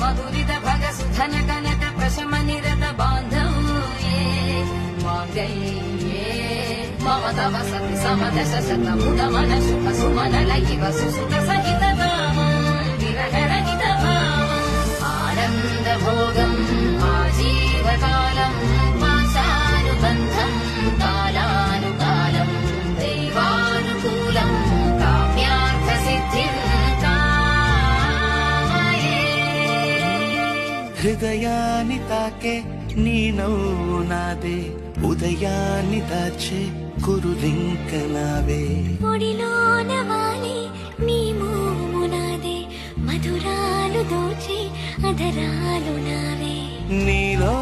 మధురిత భగ సుధన కనక ప్రశమ నిరత బాంధవ్యే మాంగళ్యే మమ తవ సతి సమదశ శతముద మన శుభ సుమనల ఇవ సుసుత సహిత కామం విరహరహిత భావం ఆనంద భోగం ఆజీవకాలం పాశానుబంధం కాలానుకాలం దైవానుకూలం కామ్యార్థ సిద్ధిం కామయే. హృదయాన్ని తాకే నీ నవ్వు నాదే ఉదయాన్ని దాచే కురులింక నావే ఒడిలోన వాలి నీ మోము నాదే మధురాలు దోచే అధరాలు నావే నీలో